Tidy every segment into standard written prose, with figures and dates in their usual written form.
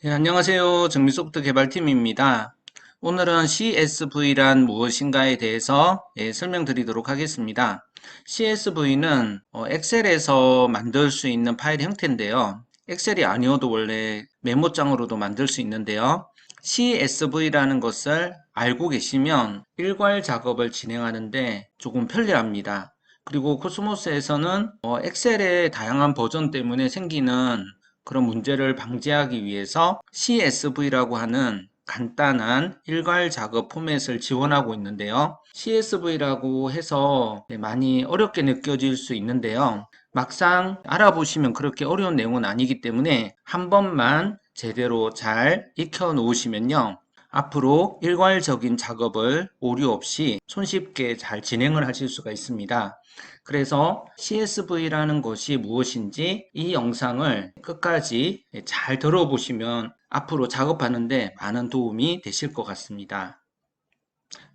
네, 안녕하세요. 정미소프트 개발팀입니다. 오늘은 CSV란 무엇인가에 대해서 설명드리도록 하겠습니다. CSV는 엑셀에서 만들 수 있는 파일 형태인데요. 엑셀이 아니어도 원래 메모장으로도 만들 수 있는데요. CSV라는 것을 알고 계시면 일괄 작업을 진행하는데 조금 편리합니다. 그리고 코스모스에서는 엑셀의 다양한 버전 때문에 생기는 그런 문제를 방지하기 위해서 CSV라고 하는 간단한 일괄 작업 포맷을 지원하고 있는데요. CSV라고 해서 많이 어렵게 느껴질 수 있는데요. 막상 알아보시면 그렇게 어려운 내용은 아니기 때문에 한 번만 제대로 잘 익혀 놓으시면요. 앞으로 일괄적인 작업을 오류 없이 손쉽게 잘 진행을 하실 수가 있습니다. 그래서 CSV라는 것이 무엇인지 이 영상을 끝까지 잘 들어보시면 앞으로 작업하는데 많은 도움이 되실 것 같습니다.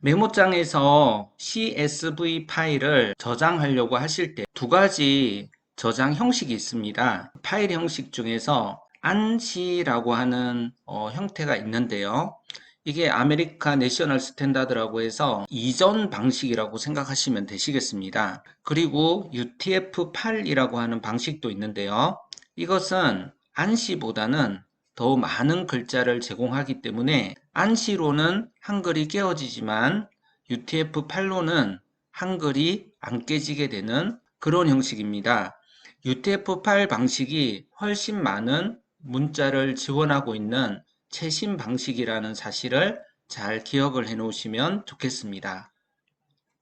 메모장에서 CSV 파일을 저장하려고 하실 때 두 가지 저장 형식이 있습니다. 파일 형식 중에서 ANSI라고 하는 형태가 있는데요. 이게 아메리칸 내셔널 스탠다드라고 해서 이전 방식이라고 생각하시면 되시겠습니다. 그리고 UTF-8이라고 하는 방식도 있는데요. 이것은 ANSI보다는 더 많은 글자를 제공하기 때문에 ANSI로는 한글이 깨어지지만 UTF-8로는 한글이 안 깨지게 되는 그런 형식입니다. UTF-8 방식이 훨씬 많은 문자를 지원하고 있는 최신 방식이라는 사실을 잘 기억을 해 놓으시면 좋겠습니다.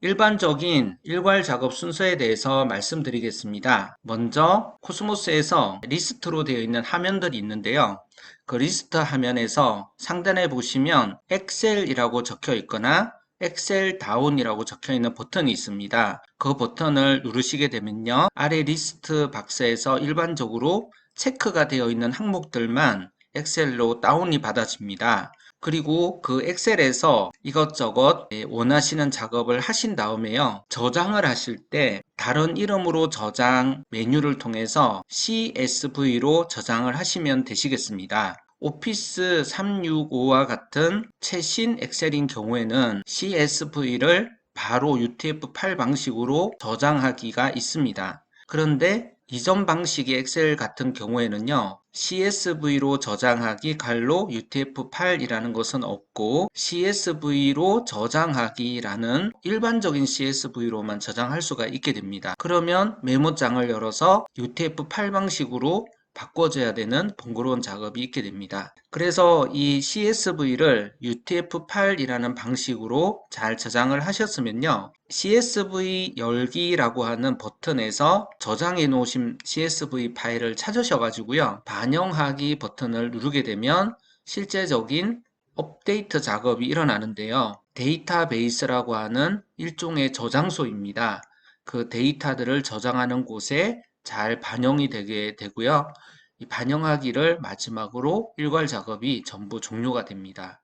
일반적인 일괄 작업 순서에 대해서 말씀드리겠습니다. 먼저 코스모스에서 리스트로 되어 있는 화면들이 있는데요. 그 리스트 화면에서 상단에 보시면 엑셀이라고 적혀 있거나 엑셀 다운이라고 적혀 있는 버튼이 있습니다. 그 버튼을 누르시게 되면요. 아래 리스트 박스에서 일반적으로 체크가 되어 있는 항목들만 엑셀로 다운이 받아집니다. 그리고 그 엑셀에서 이것저것 원하시는 작업을 하신 다음에요. 저장을 하실 때 다른 이름으로 저장 메뉴를 통해서 CSV로 저장을 하시면 되시겠습니다. 오피스 365와 같은 최신 엑셀인 경우에는 CSV를 바로 UTF-8 방식으로 저장하기가 있습니다. 그런데 이전 방식의 엑셀 같은 경우에는요. CSV로 저장하기 갈로 UTF-8이라는 것은 없고 CSV로 저장하기라는 일반적인 CSV로만 저장할 수가 있게 됩니다. 그러면 메모장을 열어서 UTF-8 방식으로 바꿔줘야 되는 번거로운 작업이 있게 됩니다. 그래서 이 CSV를 UTF-8이라는 방식으로 잘 저장을 하셨으면요. CSV 열기라고 하는 버튼에서 저장해 놓으신 CSV 파일을 찾으셔가지고요. 반영하기 버튼을 누르게 되면 실제적인 업데이트 작업이 일어나는데요. 데이터베이스라고 하는 일종의 저장소입니다. 그 데이터들을 저장하는 곳에 잘 반영이 되게 되고요. 이 반영하기를 마지막으로 일괄 작업이 전부 종료가 됩니다.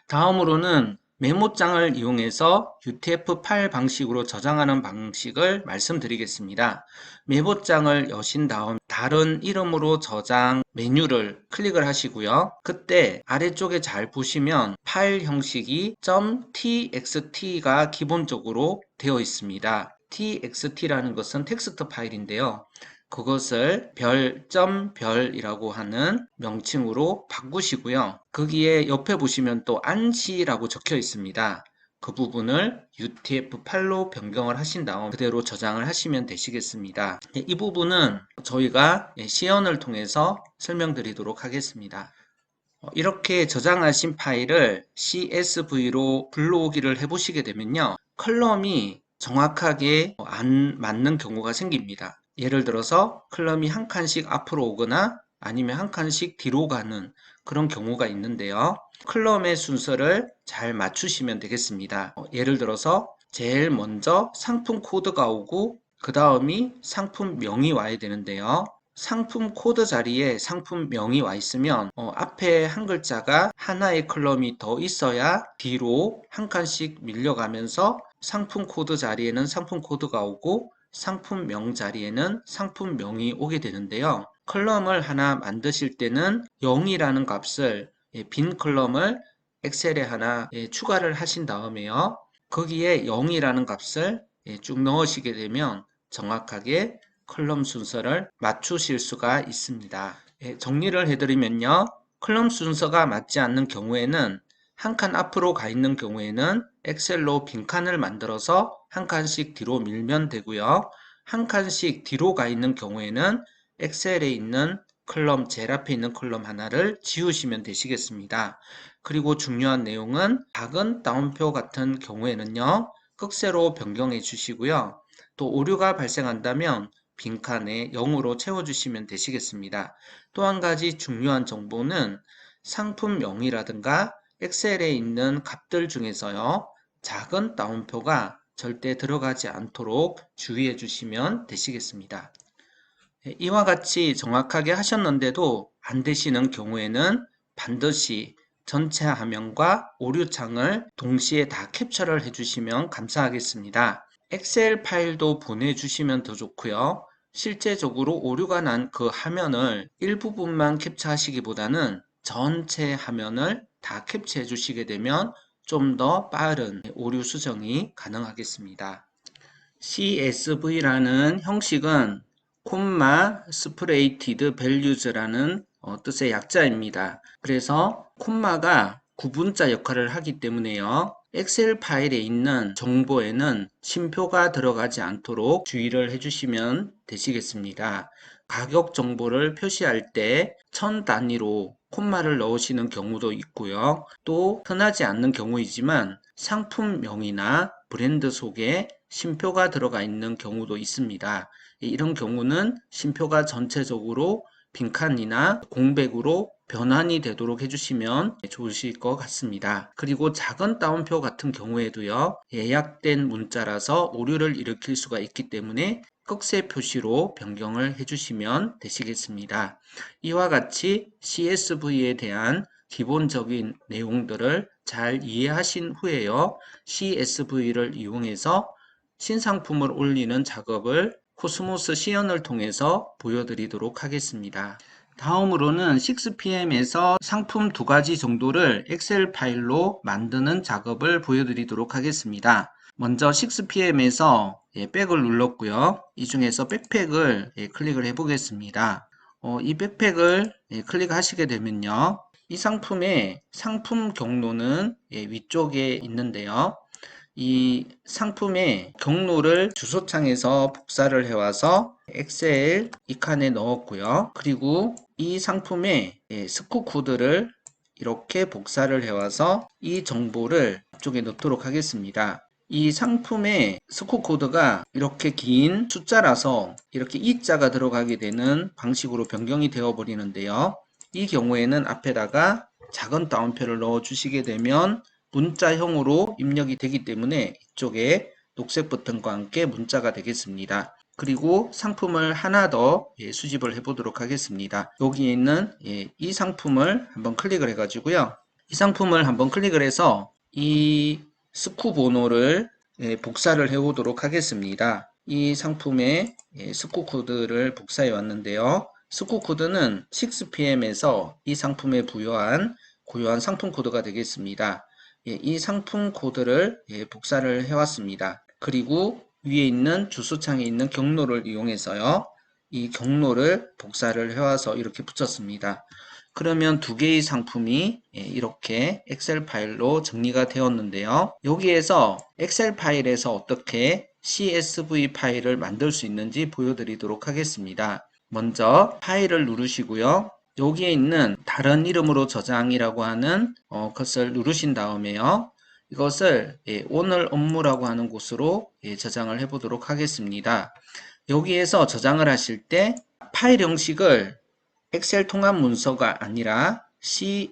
다음으로는 메모장을 이용해서 UTF-8 방식으로 저장하는 방식을 말씀드리겠습니다. 메모장을 여신 다음 다른 이름으로 저장 메뉴를 클릭을 하시고요. 그때 아래쪽에 잘 보시면 파일 형식이 .txt가 기본적으로 되어 있습니다. txt라는 것은 텍스트 파일인데요. 그것을 별점별이라고 하는 명칭으로 바꾸시고요. 거기에 옆에 보시면 또 안시라고 적혀 있습니다. 그 부분을 UTF-8로 변경을 하신 다음 그대로 저장을 하시면 되시겠습니다. 이 부분은 저희가 시연을 통해서 설명드리도록 하겠습니다. 이렇게 저장하신 파일을 CSV로 불러오기를 해보시게 되면요. 컬럼이 정확하게 안 맞는 경우가 생깁니다. 예를 들어서 컬럼이 한 칸씩 앞으로 오거나 아니면 한 칸씩 뒤로 가는 그런 경우가 있는데요. 컬럼의 순서를 잘 맞추시면 되겠습니다. 예를 들어서 제일 먼저 상품 코드가 오고 그 다음이 상품명이 와야 되는데요. 상품 코드 자리에 상품명이 와 있으면 앞에 한 글자가 하나의 컬럼이 더 있어야 뒤로 한 칸씩 밀려가면서 상품 코드 자리에는 상품 코드가 오고 상품명 자리에는 상품명이 오게 되는데요. 컬럼을 하나 만드실 때는 0이라는 값을 빈 컬럼을 엑셀에 하나 추가를 하신 다음에요. 거기에 0이라는 값을 쭉 넣으시게 되면 정확하게 컬럼 순서를 맞추실 수가 있습니다. 정리를 해드리면요. 컬럼 순서가 맞지 않는 경우에는 한 칸 앞으로 가 있는 경우에는 엑셀로 빈칸을 만들어서 한 칸씩 뒤로 밀면 되고요. 한 칸씩 뒤로 가 있는 경우에는 엑셀에 있는 컬럼, 제일 앞에 있는 컬럼 하나를 지우시면 되시겠습니다. 그리고 중요한 내용은 작은 따옴표 같은 경우에는요. 끝세로 변경해 주시고요. 또 오류가 발생한다면 빈칸에 0으로 채워주시면 되시겠습니다. 또 한 가지 중요한 정보는 상품명이라든가 엑셀에 있는 값들 중에서요. 작은 따옴표가 절대 들어가지 않도록 주의해 주시면 되시겠습니다. 이와 같이 정확하게 하셨는데도 안 되시는 경우에는 반드시 전체 화면과 오류창을 동시에 다 캡처를 해주시면 감사하겠습니다. 엑셀 파일도 보내주시면 더 좋고요. 실제적으로 오류가 난 그 화면을 일부분만 캡처하시기보다는 전체 화면을 다 캡처해 주시게 되면 좀 더 빠른 오류 수정이 가능하겠습니다. CSV라는 형식은 콤마 스프레이티드 밸류즈라는 뜻의 약자입니다. 그래서 콤마가 구분자 역할을 하기 때문에요. 엑셀 파일에 있는 정보에는 쉼표가 들어가지 않도록 주의를 해주시면 되시겠습니다. 가격 정보를 표시할 때 천 단위로 콤마를 넣으시는 경우도 있고요. 또 흔하지 않는 경우이지만 상품명이나 브랜드 속에 쉼표가 들어가 있는 경우도 있습니다. 이런 경우는 쉼표가 전체적으로 빈칸이나 공백으로 변환이 되도록 해주시면 좋으실 것 같습니다. 그리고 작은 따옴표 같은 경우에도요. 예약된 문자라서 오류를 일으킬 수가 있기 때문에 꺽쇠 표시로 변경을 해주시면 되시겠습니다. 이와 같이 CSV에 대한 기본적인 내용들을 잘 이해하신 후에요. CSV를 이용해서 신상품을 올리는 작업을 코스모스 시연을 통해서 보여드리도록 하겠습니다. 다음으로는 6PM에서 상품 두 가지 정도를 엑셀 파일로 만드는 작업을 보여드리도록 하겠습니다. 먼저 6PM에서 백을 눌렀고요. 이 중에서 백팩을 클릭을 해 보겠습니다. 이 백팩을 클릭하시게 되면요. 이 상품의 상품 경로는 위쪽에 있는데요. 이 상품의 경로를 주소창에서 복사를 해와서 엑셀 이 칸에 넣었고요. 그리고 이 상품의 스쿠 코드를 이렇게 복사를 해와서 이 정보를 앞쪽에 넣도록 하겠습니다. 이 상품의 스쿠 코드가 이렇게 긴 숫자라서 이렇게 이자가 들어가게 되는 방식으로 변경이 되어 버리는데요. 이 경우에는 앞에다가 작은 따옴표를 넣어 주시게 되면 문자형으로 입력이 되기 때문에 이쪽에 녹색 버튼과 함께 문자가 되겠습니다. 그리고 상품을 하나 더 수집을 해 보도록 하겠습니다. 여기에 있는 이 상품을 한번 클릭을 해 가지고요. 이 상품을 한번 클릭을 해서 이 스쿠 번호를 복사를 해 보도록 하겠습니다. 이 상품의 스쿠 코드를 복사해 왔는데요. 스쿠 코드는 6PM에서 이 상품에 부여한 고유한 상품 코드가 되겠습니다. 이 상품 코드를 복사를 해왔습니다. 그리고 위에 있는 주소창에 있는 경로를 이용해서요. 이 경로를 복사를 해와서 이렇게 붙였습니다. 그러면 두 개의 상품이 이렇게 엑셀 파일로 정리가 되었는데요. 여기에서 엑셀 파일에서 어떻게 CSV 파일을 만들 수 있는지 보여드리도록 하겠습니다. 먼저 파일을 누르시고요. 여기에 있는 다른 이름으로 저장이라고 하는 것을 누르신 다음에요. 이것을 오늘 업무라고 하는 곳으로 저장을 해 보도록 하겠습니다. 여기에서 저장을 하실 때 파일 형식을 엑셀 통합 문서가 아니라 CSV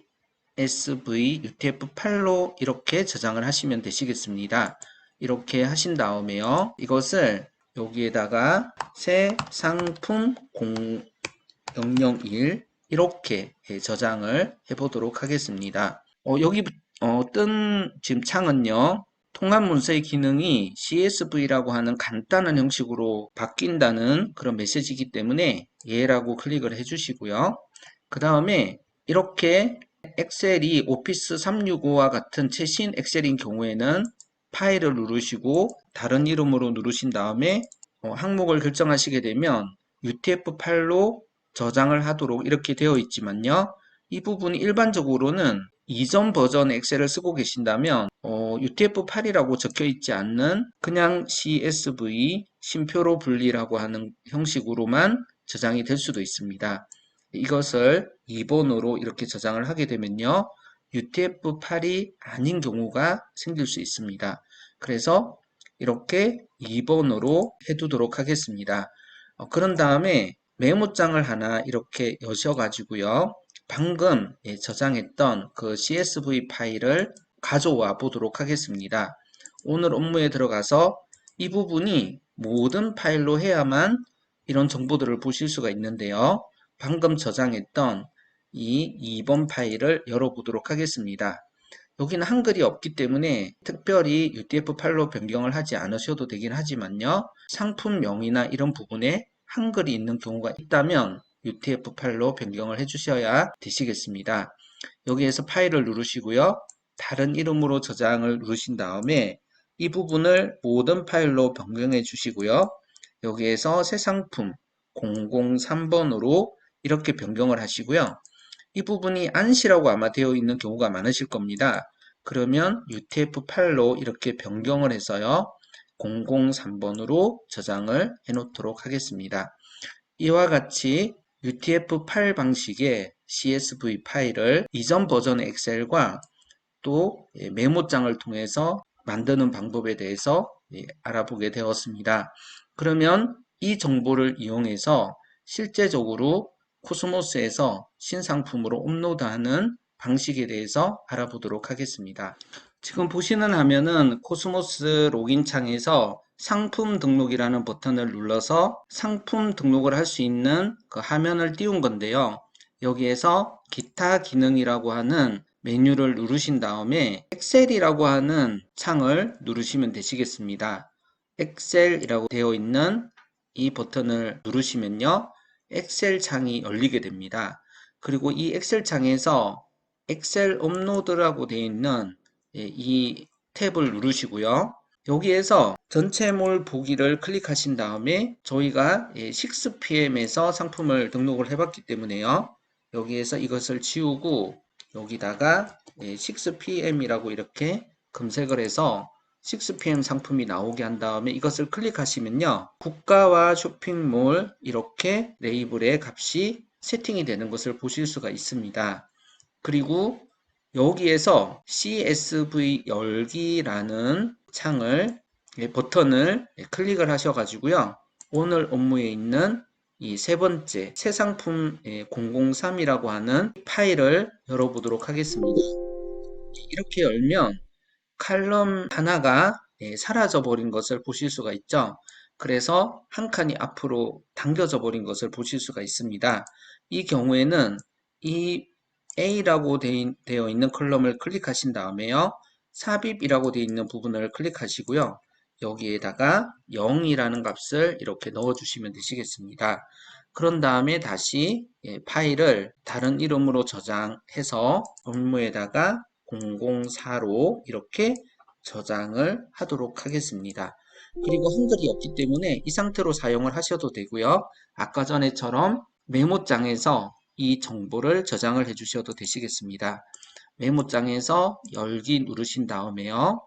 UTF-8로 이렇게 저장을 하시면 되시겠습니다. 이렇게 하신 다음에요. 이것을 여기에다가 새 상품 001 이렇게 저장을 해 보도록 하겠습니다. 여기 뜬 지금 창은요. 통합 문서의 기능이 CSV라고 하는 간단한 형식으로 바뀐다는 그런 메시지이기 때문에 예라고 클릭을 해주시고요. 그 다음에 이렇게 엑셀이 오피스 365와 같은 최신 엑셀인 경우에는 파일을 누르시고 다른 이름으로 누르신 다음에 항목을 결정하시게 되면 UTF 파일로 저장을 하도록 이렇게 되어 있지만요. 이 부분이 일반적으로는 이전 버전 엑셀을 쓰고 계신다면 UTF-8이라고 적혀 있지 않는 그냥 CSV 심표로 분리라고 하는 형식으로만 저장이 될 수도 있습니다. 이것을 2번으로 이렇게 저장을 하게 되면요. UTF-8이 아닌 경우가 생길 수 있습니다. 그래서 이렇게 2번으로 해두도록 하겠습니다. 그런 다음에 메모장을 하나 이렇게 여셔가지고요. 방금 저장했던 그 CSV 파일을 가져와 보도록 하겠습니다. 오늘 업무에 들어가서 이 부분이 모든 파일로 해야만 이런 정보들을 보실 수가 있는데요. 방금 저장했던 이 2번 파일을 열어보도록 하겠습니다. 여기는 한글이 없기 때문에 특별히 UTF 파일로 변경을 하지 않으셔도 되긴 하지만요. 상품명이나 이런 부분에 한글이 있는 경우가 있다면 UTF 파일로 변경을 해주셔야 되시겠습니다. 여기에서 파일을 누르시고요. 다른 이름으로 저장을 누르신 다음에 이 부분을 모든 파일로 변경해 주시고요. 여기에서 새 상품 003번으로 이렇게 변경을 하시고요. 이 부분이 안시라고 아마 되어 있는 경우가 많으실 겁니다. 그러면 UTF-8로 이렇게 변경을 해서요. 003번으로 저장을 해 놓도록 하겠습니다. 이와 같이 UTF-8 방식의 CSV 파일을 이전 버전의 엑셀과 또 메모장을 통해서 만드는 방법에 대해서 알아보게 되었습니다. 그러면 이 정보를 이용해서 실제적으로 코스모스에서 신상품으로 업로드하는 방식에 대해서 알아보도록 하겠습니다. 지금 보시는 화면은 코스모스 로긴 창에서 상품 등록이라는 버튼을 눌러서 상품 등록을 할 수 있는 그 화면을 띄운 건데요. 여기에서 기타 기능이라고 하는 메뉴를 누르신 다음에 엑셀이라고 하는 창을 누르시면 되시겠습니다. 엑셀이라고 되어 있는 이 버튼을 누르시면요. 엑셀 창이 열리게 됩니다. 그리고 이 엑셀 창에서 엑셀 업로드라고 되어 있는 이 탭을 누르시고요. 여기에서 전체몰 보기를 클릭하신 다음에 저희가 6PM에서 상품을 등록을 해봤기 때문에요. 여기에서 이것을 지우고 여기다가 6PM이라고 이렇게 검색을 해서 6PM 상품이 나오게 한 다음에 이것을 클릭하시면요. 국가와 쇼핑몰 이렇게 레이블의 값이 세팅이 되는 것을 보실 수가 있습니다. 그리고 여기에서 CSV 열기라는 창을 버튼을 클릭을 하셔가지고요. 오늘 업무에 있는 이 세 번째 새 상품 003이라고 하는 파일을 열어보도록 하겠습니다. 이렇게 열면 칼럼 하나가 사라져 버린 것을 보실 수가 있죠. 그래서 한 칸이 앞으로 당겨져 버린 것을 보실 수가 있습니다. 이 경우에는 이 A라고 되어 있는 컬럼을 클릭하신 다음에요. 삽입이라고 되어 있는 부분을 클릭하시고요. 여기에다가 0이라는 값을 이렇게 넣어주시면 되시겠습니다. 그런 다음에 다시 파일을 다른 이름으로 저장해서 업무에다가 004로 이렇게 저장을 하도록 하겠습니다. 그리고 한글이 없기 때문에 이 상태로 사용을 하셔도 되고요. 아까 전에처럼 메모장에서 이 정보를 저장을 해 주셔도 되시겠습니다. 메모장에서 열기 누르신 다음에요.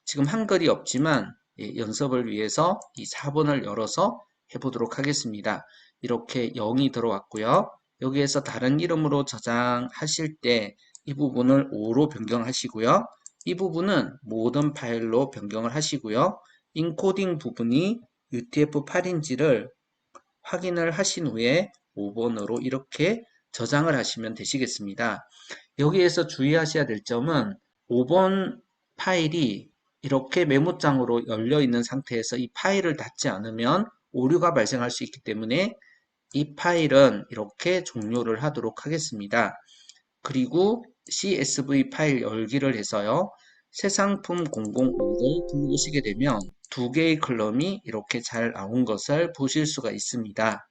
지금 한글이 없지만 연습을 위해서 이 4번을 열어서 해보도록 하겠습니다. 이렇게 0이 들어왔고요. 여기에서 다른 이름으로 저장하실 때 이 부분을 5로 변경하시고요. 이 부분은 모든 파일로 변경을 하시고요. 인코딩 부분이 UTF-8인지를 확인을 하신 후에 5번으로 이렇게 저장을 하시면 되시겠습니다. 여기에서 주의하셔야 될 점은 5번 파일이 이렇게 메모장으로 열려 있는 상태에서 이 파일을 닫지 않으면 오류가 발생할 수 있기 때문에 이 파일은 이렇게 종료를 하도록 하겠습니다. 그리고 CSV 파일 열기를 해서요. 새 상품 005를 누르시게 되면 두 개의 컬럼이 이렇게 잘 나온 것을 보실 수가 있습니다.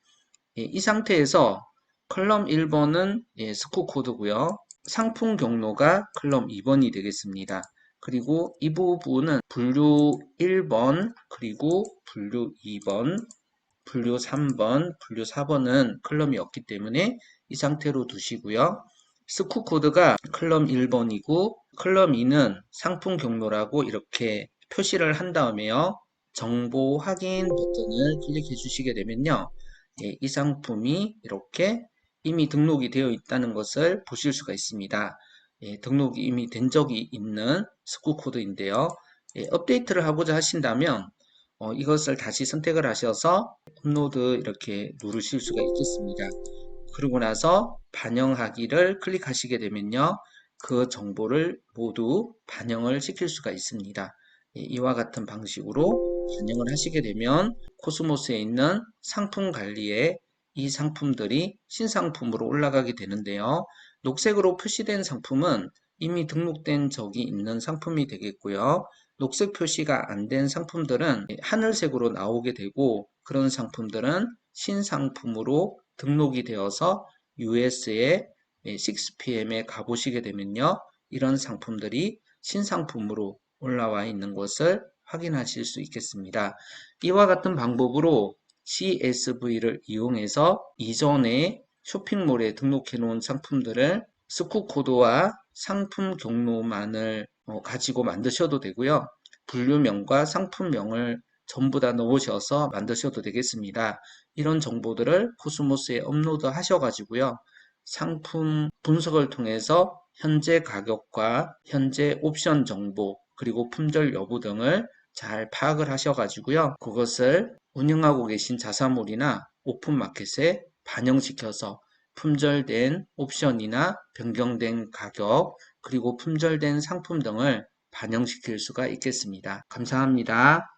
이 상태에서 컬럼 1번은 스코 코드고요. 상품 경로가 컬럼 2번이 되겠습니다. 그리고 이 부분은 분류 1번, 그리고 분류 2번, 분류 3번, 분류 4번은 컬럼이 없기 때문에 이 상태로 두시고요. 스쿠 코드가 컬럼 1번이고 컬럼 2는 상품 경로라고 이렇게 표시를 한 다음에요. 정보 확인 버튼을 클릭해 주시게 되면요. 이 상품이 이렇게 이미 등록이 되어 있다는 것을 보실 수가 있습니다. 등록이 이미 된 적이 있는 스쿠 코드인데요. 업데이트를 하고자 하신다면 이것을 다시 선택을 하셔서 업로드 이렇게 누르실 수가 있겠습니다. 그러고 나서 반영하기를 클릭하시게 되면요. 그 정보를 모두 반영을 시킬 수가 있습니다. 이와 같은 방식으로 반영을 하시게 되면 코스모스에 있는 상품 관리에 이 상품들이 신상품으로 올라가게 되는데요. 녹색으로 표시된 상품은 이미 등록된 적이 있는 상품이 되겠고요. 녹색 표시가 안 된 상품들은 하늘색으로 나오게 되고 그런 상품들은 신상품으로 등록이 되어서 US의 6PM에 가보시게 되면요. 이런 상품들이 신상품으로 올라와 있는 것을 확인하실 수 있겠습니다. 이와 같은 방법으로 CSV를 이용해서 이전에 쇼핑몰에 등록해 놓은 상품들을 스쿠 코드와 상품 경로만을 가지고 만드셔도 되고요. 분류명과 상품명을 전부 다 넣으셔서 만드셔도 되겠습니다. 이런 정보들을 코스모스에 업로드 하셔가지고요. 상품 분석을 통해서 현재 가격과 현재 옵션 정보 그리고 품절 여부 등을 잘 파악을 하셔가지고요. 그것을 운영하고 계신 자사몰이나 오픈마켓에 반영시켜서 품절된 옵션이나 변경된 가격 그리고 품절된 상품 등을 반영시킬 수가 있겠습니다. 감사합니다.